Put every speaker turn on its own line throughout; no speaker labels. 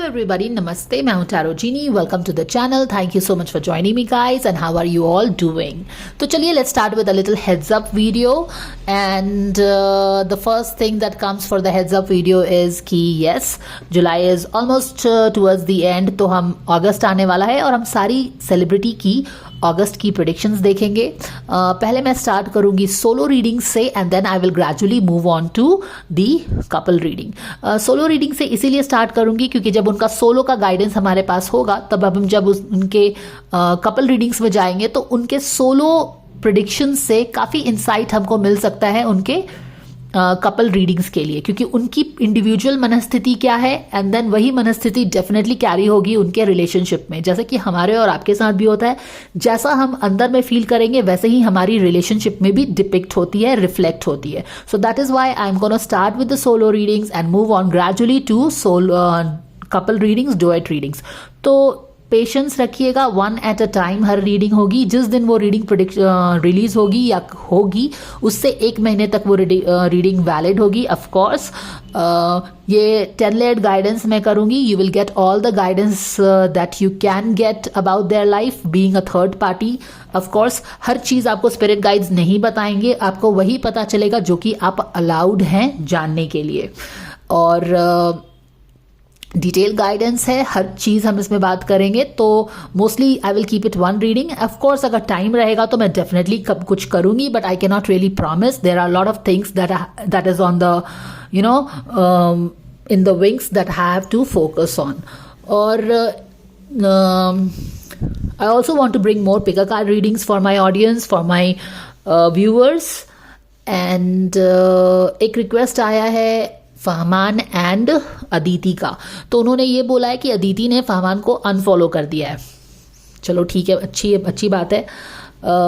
everybody, namaste, मैं हूँ Tarot Genie. Welcome to the channel. Thank you so much for joining me guys and how are you all doing. तो चलिए let's start with a little heads up video and the first thing that comes for the heads up video is कि yes, July is almost towards the end. तो हम अगस्त आने वाला है और हम सारी सेलिब्रिटी की अगस्त की प्रेडिक्शंस देखेंगे. पहले मैं स्टार्ट करूंगी सोलो रीडिंग से and then I will gradually move on to the couple reading. Solo reading से इसीलिए स्टार्ट करूंगी क्योंकि जब उनका सोलो का गाइडेंस हमारे पास होगा तब हम जब उनके कपल रीडिंग्स में जाएंगे तो उनके सोलो प्रेडिक्शंस से काफ़ी इंसाइट हमको मिल सकता है उनके कपल रीडिंग्स के लिए, क्योंकि उनकी इंडिविजुअल मनस्थिति क्या है एंड देन वही मनस्थिति डेफिनेटली कैरी होगी उनके रिलेशनशिप में. जैसे कि हमारे और आपके साथ भी होता है, जैसा हम अंदर में फील करेंगे वैसे ही हमारी रिलेशनशिप में भी डिपिक्ट होती है, रिफ्लेक्ट होती है. So that is why I am gonna start with the solo readings and move on gradually to couple readings, duet readings. तो पेशेंस रखिएगा, वन एट अ टाइम हर रीडिंग होगी. जिस दिन वो रीडिंग रिलीज होगी या होगी उससे एक महीने तक वो रीडिंग वैलिड होगी. ऑफ कोर्स ये 10 लेयर्ड गाइडेंस मैं करूंगी. You will get all the guidance that you can get about their life being a third party. Of course हर चीज़ आपको स्पिरिट गाइड्स नहीं बताएंगे, आपको वही पता चलेगा जो कि आप अलाउड हैं जानने के लिए. और डिटेल गाइडेंस है, हर चीज़ हम इसमें बात करेंगे. तो mostly I will keep it one reading. Of course अगर टाइम रहेगा तो मैं डेफिनेटली कब कुछ करूंगी, but I can not really promise. There are lot of things that is on the in the wings that I have to focus on. और I also want to bring more pick a card readings for my audience, for my viewers. And एक request आया है Fahman and Aditi का. तो उन्होंने ये बोला है कि अदिति ने फहमान को अनफॉलो कर दिया है. चलो ठीक है, अच्छी बात है.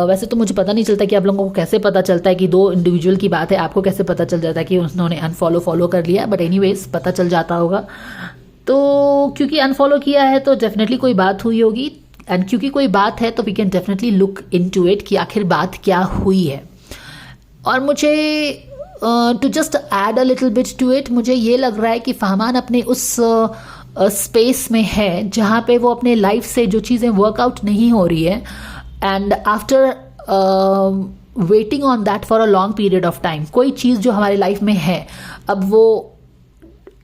वैसे तो मुझे पता नहीं चलता कि आप लोगों को कैसे पता चलता है कि दो इंडिविजुअल की बात है, आपको कैसे पता चल जाता है कि उन्होंने फॉलो कर लिया, बट एनीवेज पता चल जाता होगा. तो क्योंकि अनफॉलो किया है तो डेफिनेटली कोई बात हुई होगी, एंड क्योंकि कोई बात है तो we can definitely look into it कि आखिर बात क्या हुई है. और मुझे to just add a little bit to it, मुझे ये लग रहा है कि फहमान अपने उस स्पेस में है जहाँ पे वो अपने लाइफ से जो चीज़ें वर्कआउट नहीं हो रही है, and after waiting on that for a long period of time, कोई चीज़ जो हमारे लाइफ में है अब वो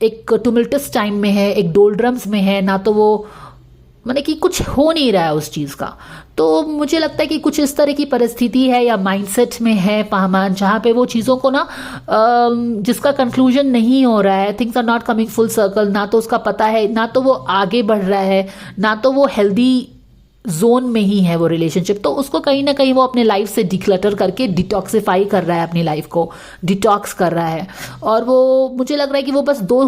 एक टुमिल्टस टाइम में है, एक डोल्ड्रम्स में है ना, तो वो माने कि कुछ हो नहीं रहा है उस चीज़ का. तो मुझे लगता है कि कुछ इस तरह की परिस्थिति है या माइंडसेट में है फहमान जहाँ पे वो चीज़ों को ना जिसका कंक्लूजन नहीं हो रहा है, things are not coming full circle. ना तो उसका पता है, ना तो वो आगे बढ़ रहा है, ना तो वो हेल्दी जोन में ही है वो रिलेशनशिप. तो उसको कहीं ना कहीं वो अपने लाइफ से डिक्लटर करके डिटॉक्सिफाई कर रहा है, अपनी लाइफ को डिटॉक्स कर रहा है. और वो मुझे लग रहा है कि वो बस दो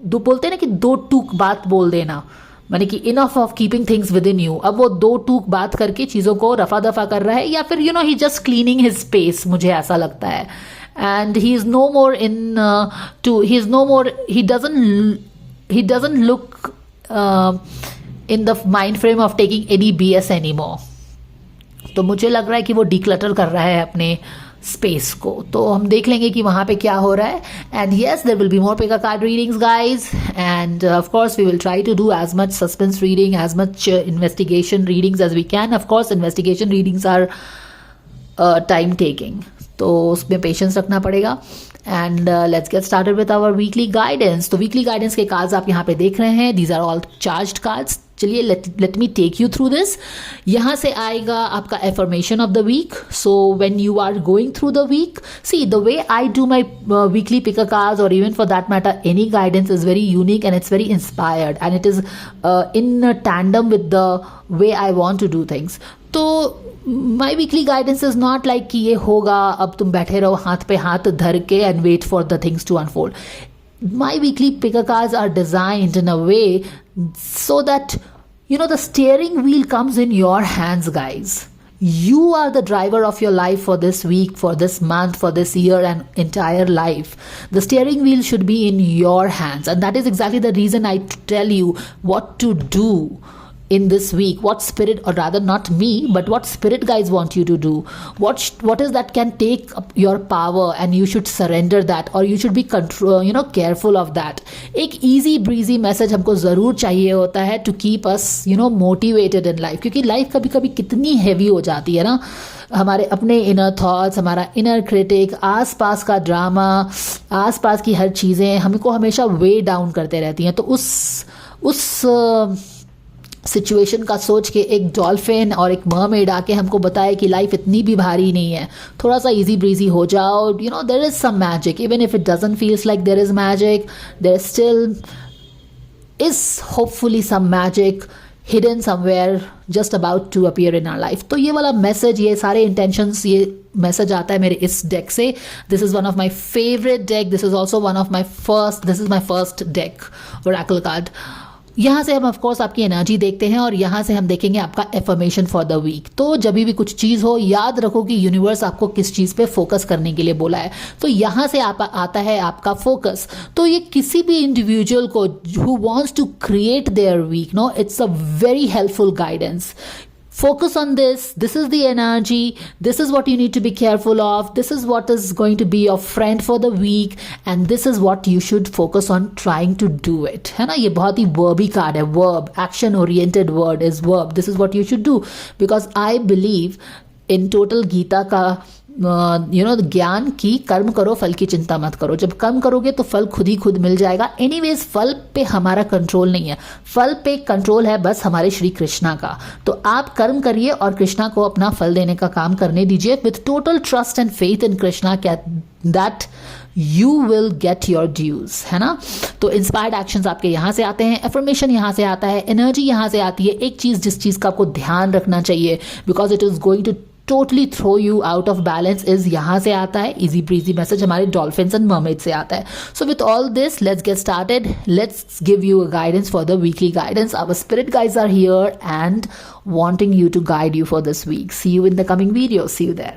बोलते हैं ना कि दो टूक बात बोल देना, माने कि enough of keeping things with in you. अब वो दो टूक बात करके चीज़ों को रफा दफा कर रहा है, या फिर he just cleaning his space, मुझे ऐसा लगता है. And he is no more in to he is no more he doesn't look in the mind frame of taking any BS any more. तो मुझे लग रहा है कि वो डिक्लटर कर रहा है अपने स्पेस को. तो हम देख लेंगे कि वहाँ पे क्या हो रहा है. And yes, there will be more pick a card readings guys, and of course we will try to do as much suspense reading, as much investigation readings as we can. Of course investigation readings are time taking, तो उसमें patience रखना पड़ेगा. And let's get started with our weekly guidance. तो weekly guidance के cards आप यहाँ पे देख रहे हैं. These are all charged cards. चलिए let me take you through this. यहाँ से आएगा आपका affirmation of the week. So when you are going through the week, see the way I do my weekly picker cards, और even for that matter any guidance, is very unique and it's very inspired, and it is in tandem with the way I want to do things. तो my weekly guidance is not like कि ये होगा अब तुम बैठे रहो हाथ पे हाथ धर के and wait for the things to unfold. My weekly picker cards are designed in a way so that the steering wheel comes in your hands, guys. You are the driver of your life for this week, for this month, for this year, and entire life. The steering wheel should be in your hands, and that is exactly the reason I tell you what to do in this week, what spirit, or rather not me, but what spirit guides want you to do, what is that can take up your power and you should surrender that, or you should be control, careful of that. एक easy breezy message हमको ज़रूर चाहिए होता है to keep us motivated in life, क्योंकि life कभी कभी कितनी हैवी हो जाती है ना, हमारे अपने इनर थॉट्स, हमारा इनर क्रिटिक, आसपास का ड्रामा, आसपास की हर चीज़ें हमको हमेशा वे डाउन करते रहती हैं. तो उस सिचुएशन का सोच के एक डॉल्फिन और एक मरमेड आके हमको बताए कि लाइफ इतनी भी भारी नहीं है, थोड़ा सा इजी ब्रीजी हो जाओ. There is some magic, even if it doesn't feels like there is magic, there still is hopefully some magic hidden somewhere just about to appear in our life. तो ये वाला मैसेज, ये सारे intentions, ये message आता है मेरे इस डेक से. This is one of my favourite deck. This is also one of my first deck Oracle card. यहाँ से हम ऑफकोर्स आपकी एनर्जी देखते हैं और यहाँ से हम देखेंगे आपका एफर्मेशन फॉर द वीक. तो जब भी कुछ चीज़ हो, याद रखो कि यूनिवर्स आपको किस चीज़ पे फोकस करने के लिए बोला है. तो यहाँ से आता है आपका फोकस. तो ये किसी भी इंडिविजुअल को who wants to create their week, it's a very helpful guidance. Focus on this. This is the energy. This is what you need to be careful of. This is what is going to be your friend for the week. And this is what you should focus on trying to do it. है ना, ये बहुत ही verby card है. Verb, action oriented word is verb. This is what you should do. Because I believe in total Gita का ज्ञान की कर्म करो, फल की चिंता मत करो. जब कर्म करोगे तो फल खुद ही खुद मिल जाएगा. एनीवेज फल पे हमारा कंट्रोल नहीं है, फल पे कंट्रोल है बस हमारे श्री कृष्णा का. तो आप कर्म करिए और कृष्णा को अपना फल देने का काम करने दीजिए with total trust and faith in Krishna that you will get your dues. है ना. तो इंस्पायर्ड एक्शंस आपके यहाँ से आते हैं, एफर्मेशन यहाँ से आता है, एनर्जी यहाँ से आती है. एक चीज जिस चीज का आपको ध्यान रखना चाहिए, because it is going to totally throw you out of balance, is यहाँ से आता है. easy breezy message हमारे dolphins and mermaids से आता है. So with all this, let's get started. Let's give you a guidance for the weekly guidance. Our spirit guides are here and wanting you to guide you for this week. See you in the coming video. See you there.